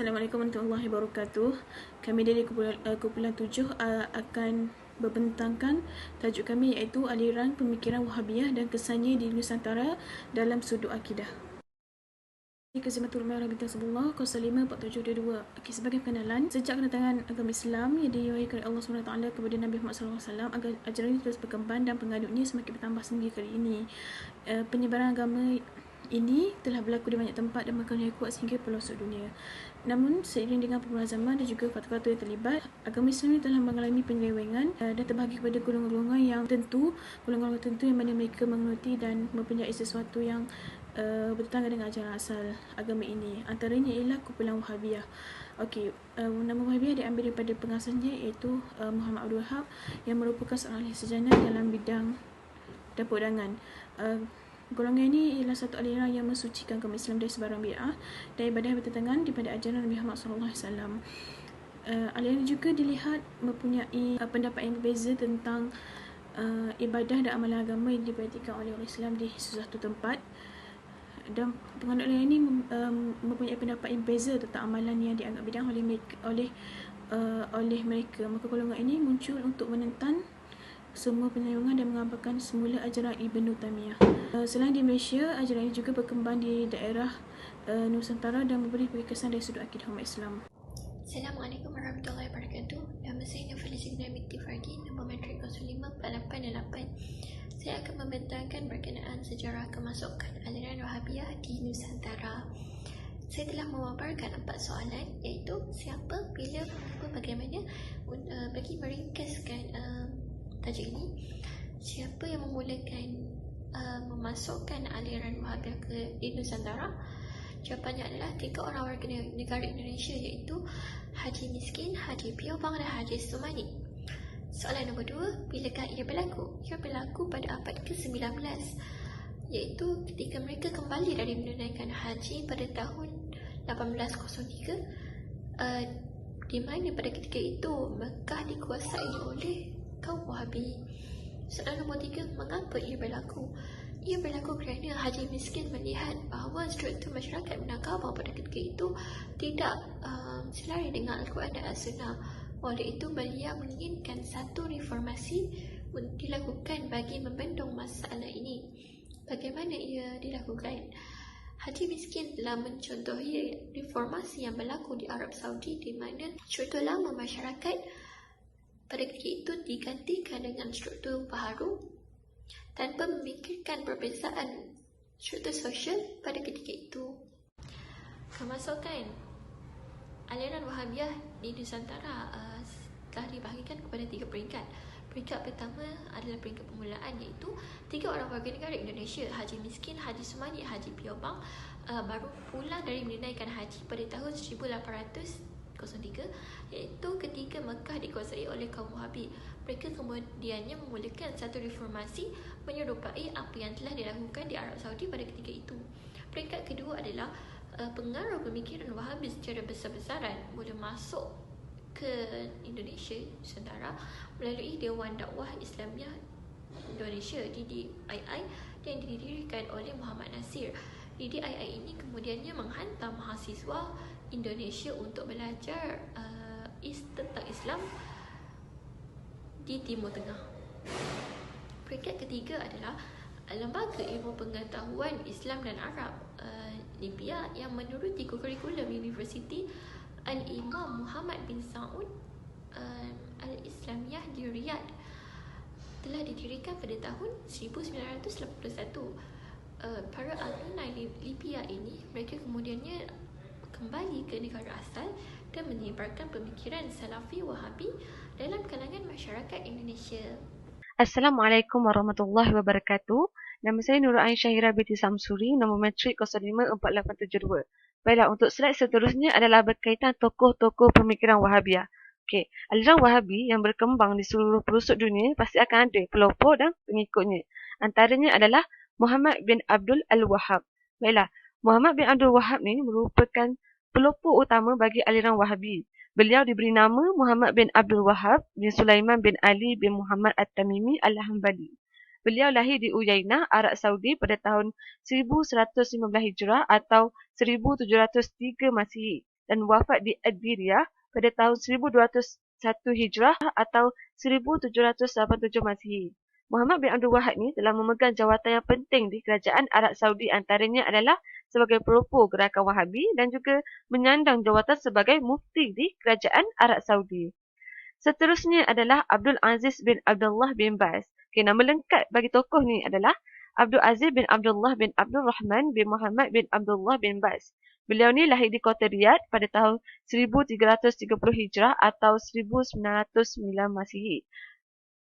Assalamualaikum warahmatullahi wabarakatuh. Kami dari kumpulan 7 akan berbentangkan tajuk kami iaitu aliran pemikiran Wahabiyah dan kesannya di Nusantara dalam sudut akidah. Kezimatul Umar bin Tasbullah 054722. Okey, sebagai perkenalan, sejak kedatangan agama Islam yang diwahyukan oleh Allah SWT kepada Nabi Muhammad SAW, ajaran ini terus berkembang dan pengadutnya semakin bertambah sendiri kali ini. Penyebaran agama ini telah berlaku di banyak tempat dan makan kuat sehingga pelosok dunia. Namun, seiring dengan perkembangan zaman dan juga faktor-faktor yang terlibat, agama Islam ini telah mengalami penyelewengan dan terbahagi kepada golongan-golongan yang tertentu, yang mana mereka mengeluti dan mempunyai sesuatu yang bertentangan dengan ajaran asal agama ini. Antaranya ialah kumpulan Wahabiyah. Okey, nama Wahabiyah diambil daripada pengasasnya iaitu Muhammad Abdul Wahab yang merupakan seorang ahli sejarah dalam bidang dapur dangan. Golongan ini ialah satu aliran yang mensucikan agama Islam dari sebarang bid'ah dan ibadah bertentangan daripada ajaran Nabi Muhammad SAW. Aliran juga dilihat mempunyai pendapat yang berbeza tentang ibadah dan amalan agama yang dipraktikkan oleh orang Islam di sesuatu tempat, dan penganut aliran ini mempunyai pendapat yang berbeza tentang amalan yang dianggap bid'ah oleh mereka. Maka golongan ini muncul untuk menentang semua penyelewengan dan mengabarkan semula ajaran Ibnu Taimiyah. Selain di Malaysia, ajaran ini juga berkembang di daerah Nusantara dan memberi kesan dari sudut akidah umat Islam. Assalamualaikum warahmatullahi wabarakatuh. Nama saya Nafis Iqnam binti Fardi, nombor matrik 054888. Saya akan membentangkan berkenaan sejarah kemasukan aliran Wahabiyah di Nusantara. Saya telah memaparkan 4 soalan, iaitu siapa, bila, mengapa, bagaimana. Bagi meringkaskan tajuk ini, siapa yang memulakan memasukkan aliran Wahabiyah di Nusantara? Jawapannya adalah 3 orang warga negara Indonesia, iaitu Haji Miskin, Haji Piobang dan Haji Sumani. Soalan nombor 2, bilakah ia berlaku? Ia berlaku pada abad ke-19, iaitu ketika mereka kembali dari menunaikan haji pada tahun 1803, di mana pada ketika itu Mekah dikuasai oleh kaum Wahabi. Soalan nombor 3, mengapa ia berlaku? Ia berlaku kerana Haji Miskin melihat bahawa struktur masyarakat Minangkabau pada ketika itu tidak selari dengan Al-Quran dan As-Sunnah. Oleh itu, beliau menginginkan satu reformasi dilakukan bagi membendung masalah ini. Bagaimana ia dilakukan? Haji Miskin telah mencontohi reformasi yang berlaku di Arab Saudi, di mana struktur lama masyarakat pada ketika itu digantikan dengan struktur baharu tanpa memikirkan perbezaan struktur sosial pada ketika itu. Kemasukan aliran Wahabiyah di Nusantara telah dibahagikan kepada 3 peringkat. Peringkat pertama adalah peringkat permulaan, iaitu 3 orang warga negara Indonesia, Haji Miskin, Haji Sumani, Haji Piobang, baru pulang dari menunaikan haji pada tahun 1803, iaitu ketika Mekah dikuasai oleh kaum Wahabi. Mereka kemudiannya memulakan satu reformasi menyerupai apa yang telah dilakukan di Arab Saudi pada ketika itu. Peringkat kedua adalah pengaruh pemikiran Wahabi secara besar-besaran mula masuk ke Indonesia, Nusantara, melalui Dewan Dakwah Islamiah Indonesia DDII yang didirikan oleh Muhammad Nasir. DDII ini kemudiannya menghantar mahasiswa Indonesia untuk belajar tentang Islam di Timur Tengah. Peringkat ketiga adalah Lembaga Ilmu Pengetahuan Islam dan Arab Libya, yang menuruti kurikulum Universiti Al-Imam Muhammad bin Saud Al-Islamiyah di Riyadh, telah didirikan pada tahun 1981. Para alumni Libya ini, mereka kemudiannya kembali ke negara asal dan menyebarkan pemikiran Salafi Wahabi dalam kalangan masyarakat Indonesia. Assalamualaikum warahmatullahi wabarakatuh. Nama saya Nurul Ain Syahira binti Samsuri, nombor matrik 054872. Baiklah, untuk slide seterusnya adalah berkaitan tokoh-tokoh pemikiran Wahabiyah. Okey, aliran Wahabi yang berkembang di seluruh pelosok dunia pasti akan ada pelopor dan pengikutnya. Antaranya adalah Muhammad bin Abdul Al-Wahhab. Baiklah, Muhammad bin Abdul Wahhab ni merupakan pelopor utama bagi aliran Wahabi. Beliau diberi nama Muhammad bin Abdul Wahhab bin Sulaiman bin Ali bin Muhammad At-Tamimi Al-Hambali. Beliau lahir di Uyainah, Arab Saudi pada tahun 1115 Hijrah atau 1703 Masihi dan wafat di Adbiriyah pada tahun 1201 Hijrah atau 1787 Masihi. Muhammad bin Abdul Wahab ni telah memegang jawatan yang penting di kerajaan Arab Saudi, antaranya adalah sebagai pelopor gerakan Wahabi dan juga menyandang jawatan sebagai mufti di kerajaan Arab Saudi. Seterusnya adalah Abdul Aziz bin Abdullah bin Baz. Okay, nama lengkap bagi tokoh ni adalah Abdul Aziz bin Abdullah bin Abdul Rahman bin Muhammad bin Abdullah bin Baz. Beliau ni lahir di kota Riyadh pada tahun 1330 Hijrah atau 1909 Masihi.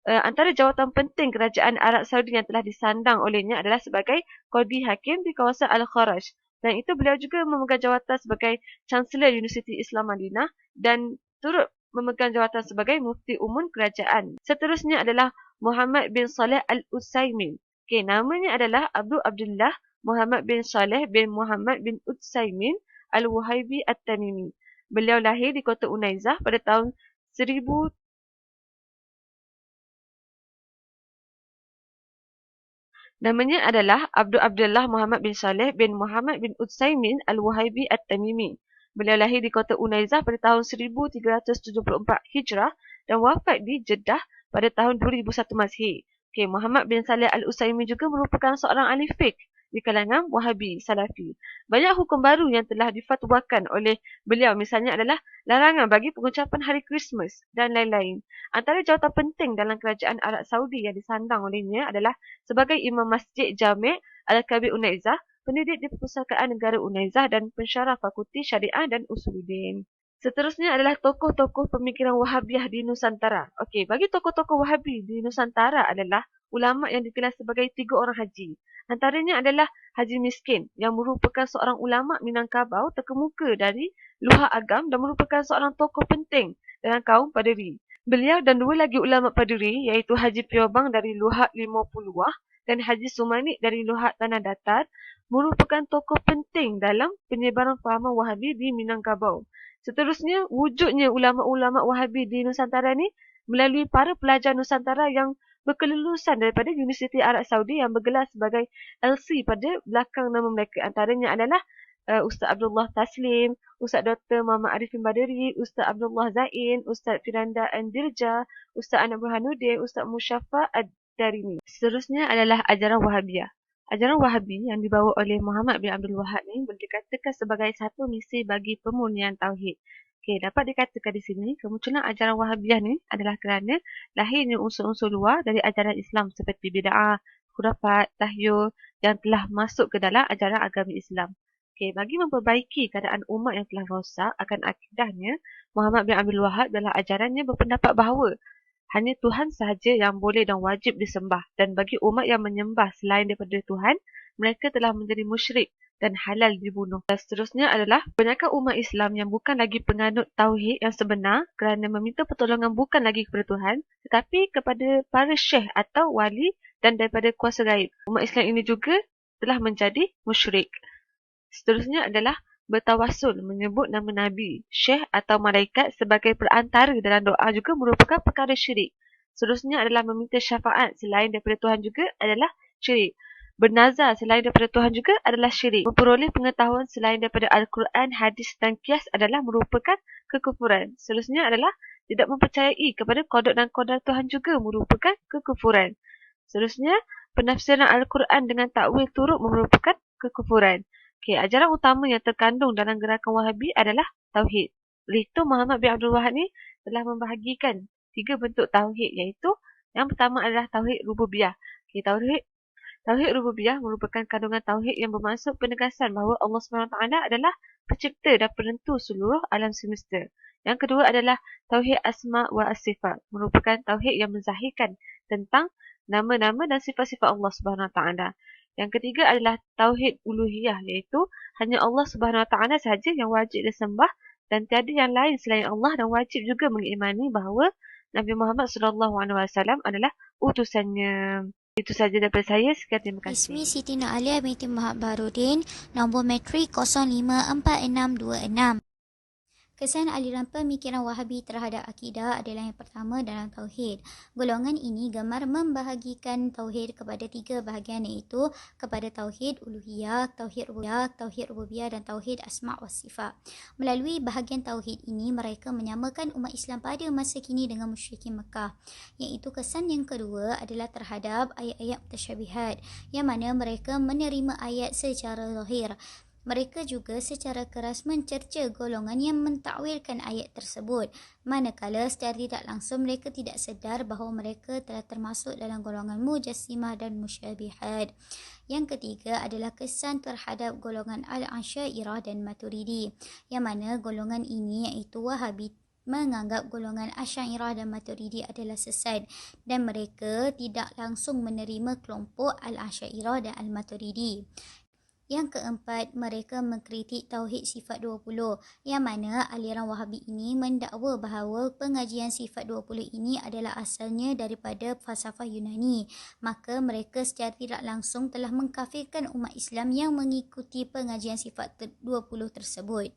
Antara jawatan penting kerajaan Arab Saudi yang telah disandang olehnya adalah sebagai Qadi Hakim di kawasan Al-Kharaj. Dan itu beliau juga memegang jawatan sebagai Chancellor Universiti Islam Madinah dan turut memegang jawatan sebagai Mufti Umum Kerajaan. Seterusnya adalah Muhammad bin Saleh Al-Utsaimin. Okay, namanya adalah Abu Abdullah Muhammad bin Saleh bin Muhammad bin Utsaimin Al-Wahibi At-Tamimi. Beliau lahir di kota Unaizah pada tahun 1000 Namanya adalah Abdul Abdullah Muhammad bin Saleh bin Muhammad bin Utsaimin Al-Wahibi At-Tamimi. Beliau lahir di kota Unaizah pada tahun 1374 Hijrah dan wafat di Jeddah pada tahun 2001 Masihi. Okay, Muhammad bin Saleh Al-Utsaimin juga merupakan seorang ahli fiqh di kalangan Wahabi Salafi. Banyak hukum baru yang telah difatwakan oleh beliau, misalnya adalah larangan bagi pengucapan hari Christmas dan lain-lain. Antara jawatan penting dalam kerajaan Arab Saudi yang disandang olehnya adalah sebagai Imam Masjid Jami' Al-Kabir Unaizah, pendidik di Perpustakaan Negara Unaizah dan pensyarah Fakulti Syariah dan Usuluddin. Seterusnya adalah tokoh-tokoh pemikiran Wahabiyah di Nusantara. Okey, bagi tokoh-tokoh Wahabi di Nusantara adalah ulama yang dikenal sebagai 3 orang haji. Antaranya adalah Haji Miskin yang merupakan seorang ulama Minangkabau terkemuka dari Luhak Agam dan merupakan seorang tokoh penting dalam kaum Paderi. Beliau dan 2 lagi ulama Paderi iaitu Haji Piobang dari Luhak 50 dan Haji Sumanik dari Luhak Tanah Datar merupakan tokoh penting dalam penyebaran fahaman Wahabi di Minangkabau. Seterusnya, wujudnya ulama-ulama Wahabi di Nusantara ni melalui para pelajar Nusantara yang berkelulusan daripada Universiti Arab Saudi yang bergelar sebagai LC pada belakang nama mereka. Antaranya adalah Ustaz Abdullah Taslim, Ustaz Dr. Muhammad Arifin Baderi, Ustaz Abdullah Zain, Ustaz Firanda Andirja, Ustaz Anak Burhanuddin, Ustaz Musyafa Ad-Darimi. Seterusnya adalah ajaran Wahabiyah. Ajaran Wahabi yang dibawa oleh Muhammad bin Abdul Wahab ni boleh dikatakan sebagai satu misi bagi pemurnian Tauhid. Okey, dapat dikatakan di sini kemunculan ajaran Wahabiyah ni adalah kerana lahirnya unsur-unsur luar dari ajaran Islam seperti bid'ah, khurafat, tahyul yang telah masuk ke dalam ajaran agama Islam. Okey, bagi memperbaiki keadaan umat yang telah rosak akan akidahnya, Muhammad bin Abdul Wahab dalam ajarannya berpendapat bahawa hanya Tuhan sahaja yang boleh dan wajib disembah, dan bagi umat yang menyembah selain daripada Tuhan, mereka telah menjadi musyrik dan halal dibunuh. Dan seterusnya adalah kebanyakan umat Islam yang bukan lagi penganut tauhid yang sebenar kerana meminta pertolongan bukan lagi kepada Tuhan, tetapi kepada para syekh atau wali dan daripada kuasa gaib. Umat Islam ini juga telah menjadi musyrik. Seterusnya adalah bertawassul, menyebut nama Nabi, syekh atau malaikat sebagai perantara dalam doa juga merupakan perkara syirik. Seterusnya adalah meminta syafaat selain daripada Tuhan juga adalah syirik. Bernazar selain daripada Tuhan juga adalah syirik. Memperoleh pengetahuan selain daripada Al-Quran, hadis dan qiyas adalah merupakan kekufuran. Seterusnya adalah tidak mempercayai kepada qada dan qadar Tuhan juga merupakan kekufuran. Seterusnya, penafsiran Al-Quran dengan takwil turut merupakan kekufuran. Okey, ajaran utama yang terkandung dalam gerakan Wahabi adalah Tauhid. Oleh itu, Muhammad bin Abdul Wahab ni telah membahagikan 3 bentuk Tauhid, iaitu yang pertama adalah Tauhid Rububiyah. Okey, Tauhid Rububiyah merupakan kandungan Tauhid yang bermaksud penegasan bahawa Allah SWT adalah pencipta dan penentu seluruh alam semesta. Yang kedua adalah Tauhid Asma' wa As-Sifat, merupakan Tauhid yang menzahirkan tentang nama-nama dan sifat-sifat Allah SWT. Yang ketiga adalah Tauhid Uluhiyah, iaitu hanya Allah SWT sahaja yang wajib disembah dan tiada yang lain selain Allah, dan wajib juga mengimani bahawa Nabi Muhammad SAW adalah utusannya. Itu sahaja daripada saya. Sekian, terima kasih. Ismi Siti Na'alia binti Muhammad Baharudin, nombor matrik 054626. Kesan aliran pemikiran Wahabi terhadap akidah adalah yang pertama dalam tauhid. Golongan ini gemar membahagikan tauhid kepada 3 bahagian, iaitu kepada tauhid uluhiyah, tauhid rububiyah dan tauhid asma' wa sifat. Melalui bahagian tauhid ini, mereka menyamakan umat Islam pada masa kini dengan musyrikin Mekah. Iaitu kesan yang kedua adalah terhadap ayat-ayat mutasyabihat, yang mana mereka menerima ayat secara zahir. Mereka juga secara keras mencerca golongan yang mentakwilkan ayat tersebut, manakala secara tidak langsung mereka tidak sedar bahawa mereka telah termasuk dalam golongan mujassimah dan musyabihat. Yang ketiga adalah kesan terhadap golongan Al-Asy'ariyah dan Maturidi, yang mana golongan ini iaitu Wahabi menganggap golongan Asy'ariyah dan Maturidi adalah sesat, dan mereka tidak langsung menerima kelompok Al-Asy'ariyah dan Al-Maturidi. Yang keempat, mereka mengkritik Tauhid Sifat 20, yang mana aliran Wahabi ini mendakwa bahawa pengajian Sifat 20 ini adalah asalnya daripada falsafah Yunani. Maka mereka secara tidak langsung telah mengkafirkan umat Islam yang mengikuti pengajian Sifat 20 tersebut.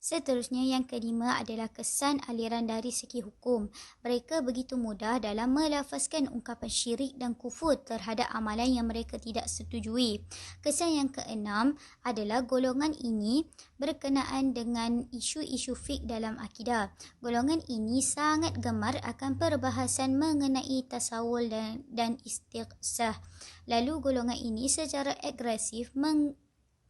Seterusnya, yang kelima adalah kesan aliran dari segi hukum. Mereka begitu mudah dalam melafazkan ungkapan syirik dan kufur terhadap amalan yang mereka tidak setujui. Kesan yang keenam adalah golongan ini berkenaan dengan isu-isu fiqh dalam akidah. Golongan ini sangat gemar akan perbahasan mengenai tasawul dan istiqsah. Lalu golongan ini secara agresif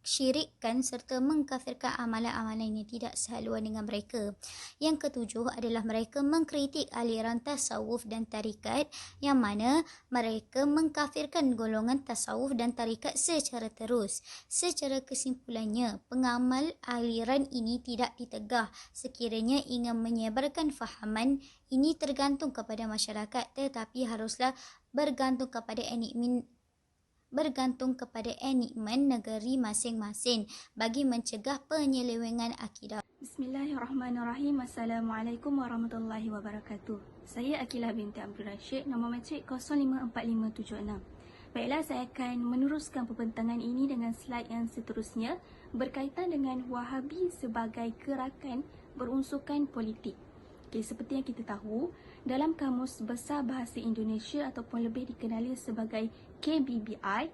syirikkan serta mengkafirkan amalan-amalan yang tidak sehaluan dengan mereka. Yang ketujuh adalah mereka mengkritik aliran tasawuf dan tarikat, yang mana mereka mengkafirkan golongan tasawuf dan tarikat secara terus. Secara kesimpulannya, pengamal aliran ini tidak ditegah sekiranya ingin menyebarkan fahaman ini tergantung kepada masyarakat, tetapi haruslah bergantung kepada enigmen negeri masing-masing bagi mencegah penyelewengan akidah. Bismillahirrahmanirrahim. Assalamualaikum warahmatullahi wabarakatuh. Saya Akilah binti Abdul Rashid, nombor matrik 054576. Baiklah, saya akan meneruskan pembentangan ini dengan slide yang seterusnya berkaitan dengan Wahabi sebagai gerakan berunsurkan politik. Seperti yang kita tahu, dalam Kamus Besar Bahasa Indonesia ataupun lebih dikenali sebagai KBBI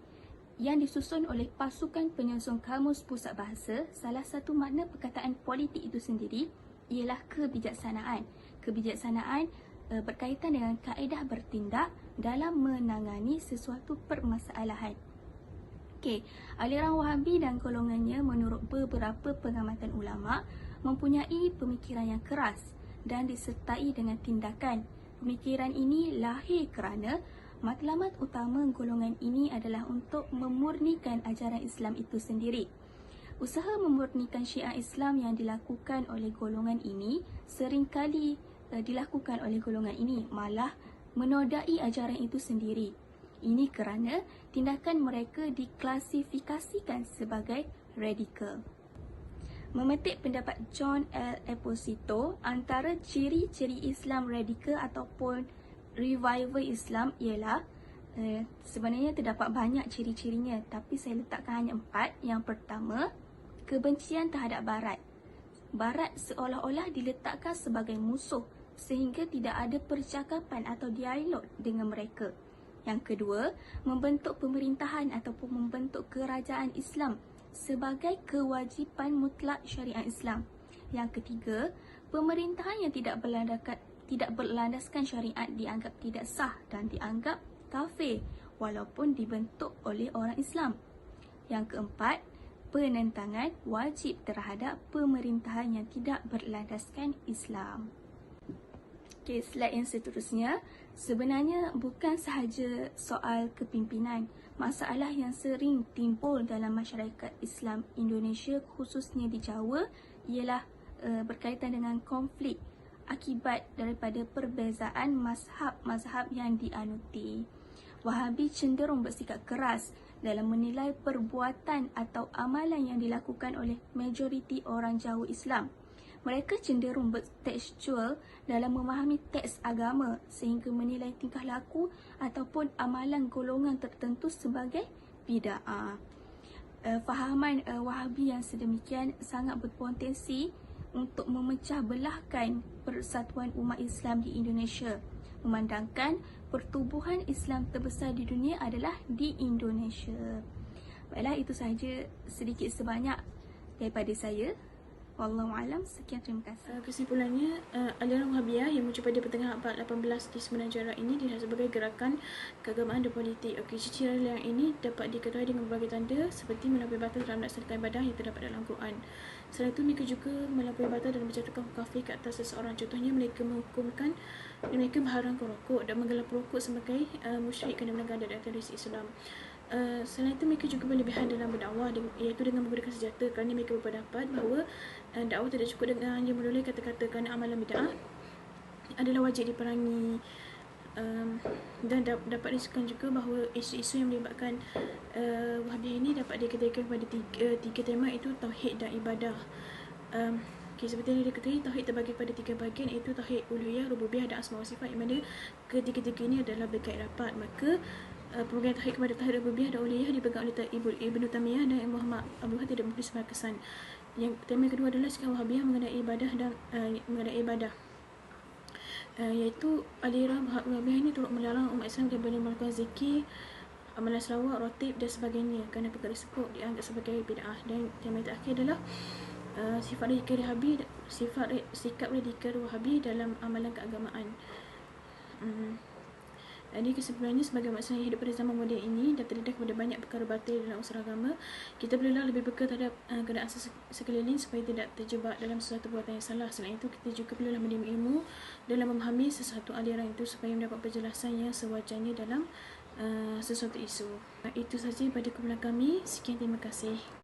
yang disusun oleh Pasukan Penyusun Kamus Pusat Bahasa, salah satu makna perkataan politik itu sendiri ialah kebijaksanaan. Kebijaksanaan berkaitan dengan kaedah bertindak dalam menangani sesuatu permasalahan. Aliran Wahabi dan golongannya menurut beberapa pengamatan ulama mempunyai pemikiran yang keras dan disertai dengan tindakan. Pemikiran ini lahir kerana matlamat utama golongan ini adalah untuk memurnikan ajaran Islam itu sendiri. Usaha memurnikan syiar Islam yang dilakukan oleh golongan ini seringkali malah menodai ajaran itu sendiri. Ini kerana tindakan mereka diklasifikasikan sebagai radikal. Memetik pendapat John L. Esposito, antara ciri-ciri Islam radikal ataupun revival Islam ialah sebenarnya terdapat banyak ciri-cirinya, tapi saya letakkan hanya 4. Yang pertama, kebencian terhadap Barat. Barat seolah-olah diletakkan sebagai musuh sehingga tidak ada percakapan atau dialog dengan mereka. Yang kedua, membentuk pemerintahan ataupun membentuk kerajaan Islam sebagai kewajipan mutlak syariat Islam. Yang ketiga, pemerintahan yang tidak berlandaskan syariat dianggap tidak sah dan dianggap kafir walaupun dibentuk oleh orang Islam. Yang keempat, penentangan wajib terhadap pemerintahan yang tidak berlandaskan Islam. Slide yang seterusnya sebenarnya bukan sahaja soal kepimpinan. Masalah yang sering timbul dalam masyarakat Islam Indonesia, khususnya di Jawa, ialah berkaitan dengan konflik akibat daripada perbezaan mazhab yang dianuti. Wahabi cenderung bersikap keras dalam menilai perbuatan atau amalan yang dilakukan oleh majoriti orang Jawa Islam. Mereka cenderung bertekstual dalam memahami teks agama sehingga menilai tingkah laku ataupun amalan golongan tertentu sebagai bid'ah. Fahaman Wahabi yang sedemikian sangat berpotensi untuk memecah belahkan persatuan umat Islam di Indonesia, memandangkan pertubuhan Islam terbesar di dunia adalah di Indonesia. Baiklah, itu sahaja sedikit sebanyak daripada saya. Wallahualam, sekian, terima kasih. Kesimpulannya, aliran Wahhabiyah yang muncul pada pertengahan abad 18 di semenanjung Arab ini dilihat sebagai gerakan keagamaan dan politik. Ciri-ciri aliran ini dapat diketahui dengan berbagai tanda seperti melampaui batas dalam melaksanakan ibadah yang terdapat dalam Quran. Selain itu, mereka juga melampaui batas dalam menjatuhkan hukum kafir ke atas seseorang. Contohnya, mereka menghukumkan dan mereka mengharamkan rokok dan menggelar perokok sebagai musyrik kerana melanggar adat tradisi Islam. Selain itu, mereka juga berlebihan dalam berdakwah, iaitu dengan menggunakan senjata, kerana mereka berpendapat bahawa dakwah tidak cukup dengan hanya menoleh kata-kata, kerana amalan bid'ah adalah wajib diperangi. Dan dapat disebutkan juga bahawa isu-isu yang melibatkan Wahhabiyah ini dapat dikategorikan kepada tiga tema, iaitu tauhid dan ibadah. Seperti yang diketahui, tauhid terbagi pada tiga bahagian, iaitu tauhid uluhiyah, rububiyah dan asma wa sifat, yang mana ketiga-tiga ini adalah berkait rapat. Maka pemegang tauhid kepada tauhid rububiyah dan uluhiyah dipegang oleh Ibnu Taimiyah dan Muhammad Abdul Wahab tidak memberi sebarang kesan. Yang tema kedua adalah sikap Wahhabiyah mengenai ibadah dan mengenai ibadah, iaitu aliran Wahhabiyah ini turut melarang umat Islam daripada melakukan zikir, amalan selawat, rotib dan sebagainya, kerana perkara tersebut dianggap sebagai bid'ah. Dan tema terakhir adalah sikap radikal Wahhabi dalam amalan keagamaan. Jadi kesimpulannya, sebagai umat Islam yang hidup pada zaman moden ini dan terdedah kepada banyak perkara batil dalam unsur agama, kita perlulah lebih peka terhadap keadaan sekeliling supaya tidak terjebak dalam sesuatu perbuatan yang salah. Selain itu, kita juga perlulah menimba ilmu dalam memahami sesuatu aliran itu supaya mendapat penjelasan yang sewajarnya dalam sesuatu isu. Itu sahaja pada kumpulan kami. Sekian, terima kasih.